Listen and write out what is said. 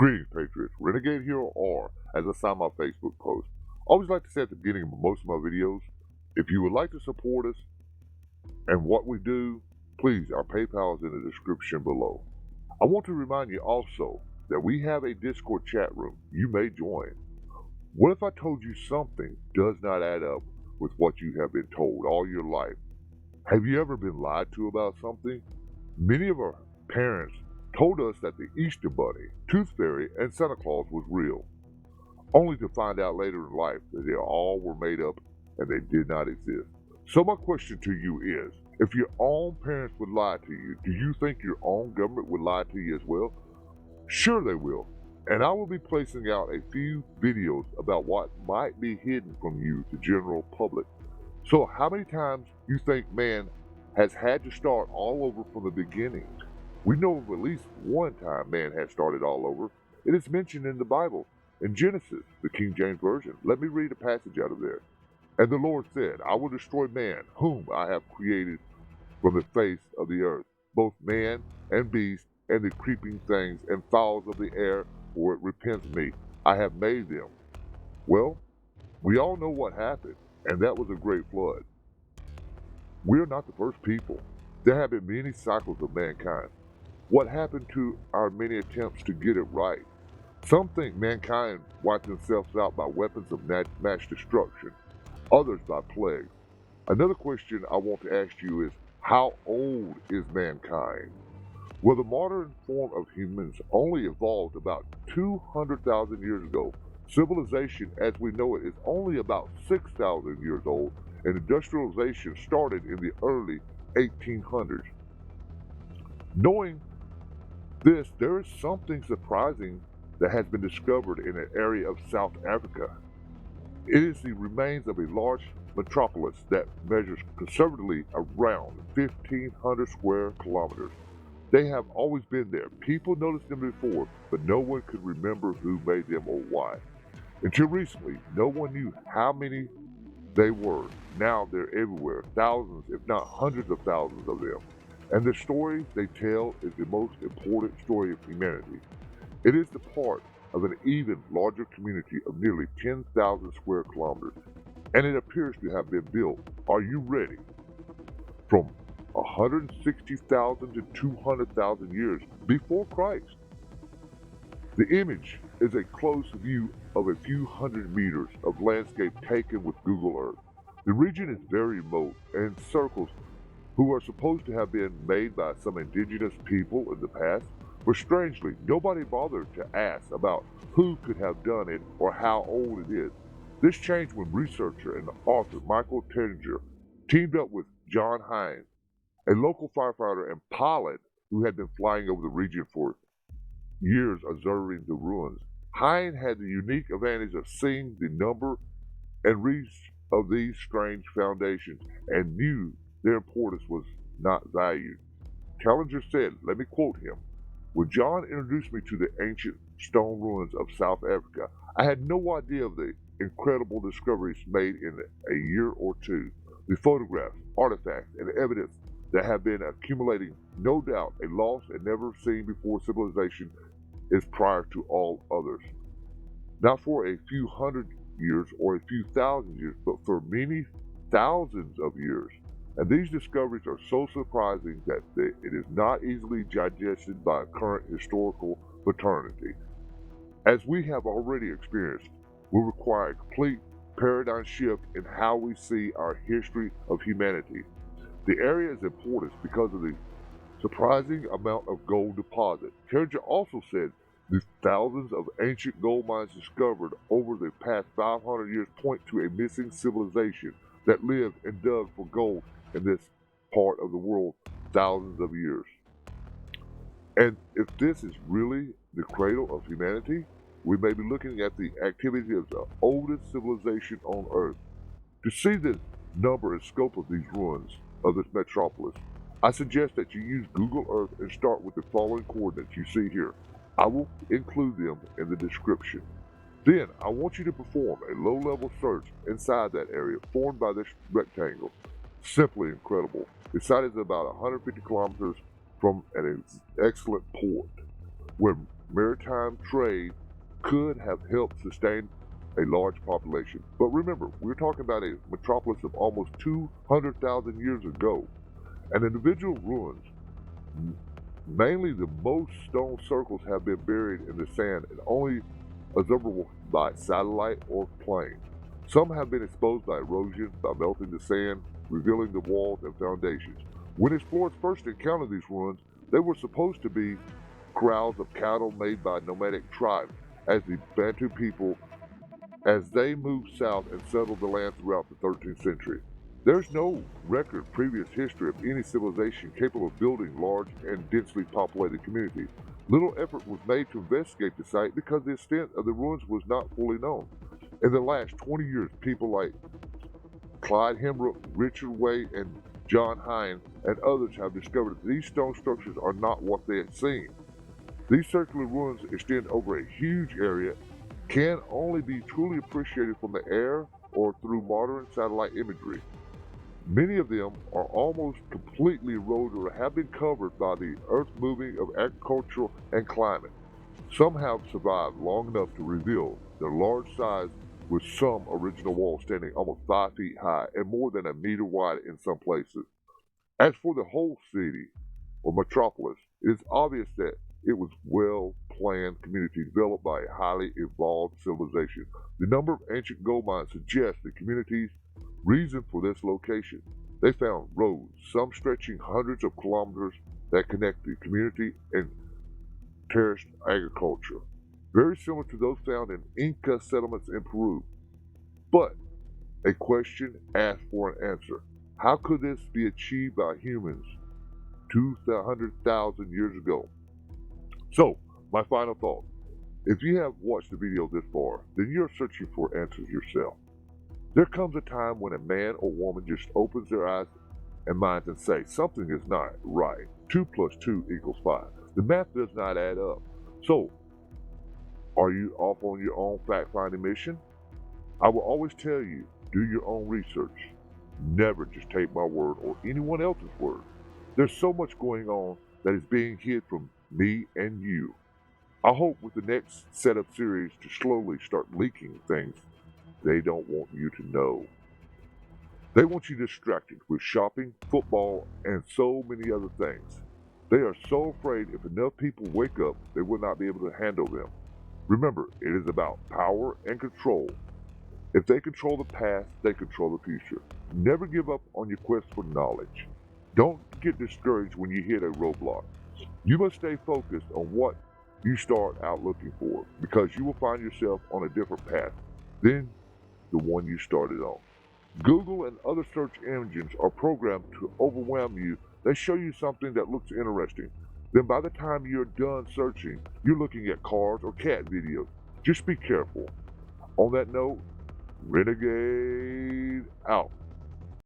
Greetings, Patriots. Renegade Hero R, as I sign my Facebook post. Always like to say at the beginning of most of my videos, if you would like to support us and what we do, please, our PayPal is in the description below. I want to remind you also that we have a Discord chat room you may join. What if I told you something does not add up with what you have been told all your life? Have you ever been lied to about something? Many of our parents told us that the Easter Bunny, Tooth Fairy, and Santa Claus was real, only to find out later in life that they all were made up and they did not exist. So my question to you is, if your own parents would lie to you, do you think your own government would lie to you as well? Sure they will. And I will be placing out a few videos about what might be hidden from you, the general public. So how many times you think man has had to start all over from the beginning? We know of at least one time man has started all over. It is mentioned in the Bible, in Genesis, the King James Version. Let me read a passage out of there. And the Lord said, I will destroy man, whom I have created from the face of the earth, both man and beast, and the creeping things and fowls of the air, for it repents me. I have made them. Well, we all know what happened, and that was a great flood. We are not the first people. There have been many cycles of mankind. What happened to our many attempts to get it right? Some think mankind wiped themselves out by weapons of mass destruction, others by plague. Another question I want to ask you is, how old is mankind? Well, the modern form of humans only evolved about 200,000 years ago. Civilization as we know it is only about 6,000 years old, and industrialization started in the early 1800s. Knowing this, there is something surprising that has been discovered in an area of South Africa. It is the remains of a large metropolis that measures conservatively around 1,500 square kilometers. They have always been there. People noticed them before, but no one could remember who made them or why. Until recently, no one knew how many they were. Now they're everywhere, thousands, if not hundreds of thousands of them. And the story they tell is the most important story of humanity. It is the part of an even larger community of nearly 10,000 square kilometers, and it appears to have been built, are you ready, from 160,000 to 200,000 years before Christ. The image is a close view of a few hundred meters of landscape taken with Google Earth. The region is very remote and circles who are supposed to have been made by some indigenous people in the past, but strangely, nobody bothered to ask about who could have done it or how old it is. This changed when researcher and author Michael Terringer teamed up with John Hines, a local firefighter and pilot who had been flying over the region for years observing the ruins. Hines had the unique advantage of seeing the number and reach of these strange foundations and knew their importance was not valued. Tellinger said, let me quote him, when John introduced me to the ancient stone ruins of South Africa, I had no idea of the incredible discoveries made in a year or two. The photographs, artifacts, and evidence that have been accumulating, no doubt a lost and never seen before civilization is prior to all others. Not for a few hundred years or a few thousand years, but for many thousands of years. And these discoveries are so surprising that it is not easily digested by current historical fraternity. As we have already experienced, will require a complete paradigm shift in how we see our history of humanity. The area is important because of the surprising amount of gold deposit. Terringer also said the thousands of ancient gold mines discovered over the past 500 years point to a missing civilization that lived and dug for gold in this part of the world thousands of years. And if this is really the cradle of humanity, we may be looking at the activity of the oldest civilization on Earth. To see the number and scope of these ruins of this metropolis, I suggest that you use Google Earth and start with the following coordinates you see here. I will include them in the description. Then I want you to perform a low-level search inside that area formed by this rectangle. Simply incredible. The site is about 150 kilometers from an excellent port, where maritime trade could have helped sustain a large population. But remember, we're talking about a metropolis of almost 200,000 years ago, and individual ruins, mainly the most stone circles, have been buried in the sand and only observable by satellite or plane. Some have been exposed by erosion, by melting the sand, revealing the walls and foundations. When explorers first encountered these ruins, they were supposed to be corrals of cattle made by nomadic tribes as the Bantu people as they moved south and settled the land throughout the 13th century. There's no record previous history of any civilization capable of building large and densely populated communities. Little effort was made to investigate the site because the extent of the ruins was not fully known. In the last 20 years, people like Clyde Hembrook, Richard Way, and John Hine, and others have discovered that these stone structures are not what they had seen. These circular ruins extend over a huge area, can only be truly appreciated from the air or through modern satellite imagery. Many of them are almost completely eroded or have been covered by the earth moving of agriculture and climate. Some have survived long enough to reveal their large size, with some original walls standing almost 5 feet high and more than a meter wide in some places. As for the whole city, or metropolis, it is obvious that it was well-planned community developed by a highly evolved civilization. The number of ancient gold mines suggests the community's reason for this location. They found roads, some stretching hundreds of kilometers, that connect the community and terraced agriculture, very similar to those found in Inca settlements in Peru. But a question asked for an answer. How could this be achieved by humans 200,000 years ago? So, my final thought. If you have watched the video this far, then you're searching for answers yourself. There comes a time when a man or woman just opens their eyes and minds and say, something is not right. 2 plus 2 equals 5. The math does not add up. So, are you off on your own fact-finding mission? I will always tell you, do your own research. Never just take my word or anyone else's word. There's so much going on that is being hid from me and you. I hope with the next setup series to slowly start leaking things they don't want you to know. They want you distracted with shopping, football, and so many other things. They are so afraid if enough people wake up, they will not be able to handle them. Remember, it is about power and control. If they control the past, they control the future. Never give up on your quest for knowledge. Don't get discouraged when you hit a roadblock. You must stay focused on what you start out looking for, because you will find yourself on a different path than the one you started on. Google and other search engines are programmed to overwhelm you. They show you something that looks interesting. Then by the time you're done searching, you're looking at cars or cat videos. Just be careful. On that note, Renegade out.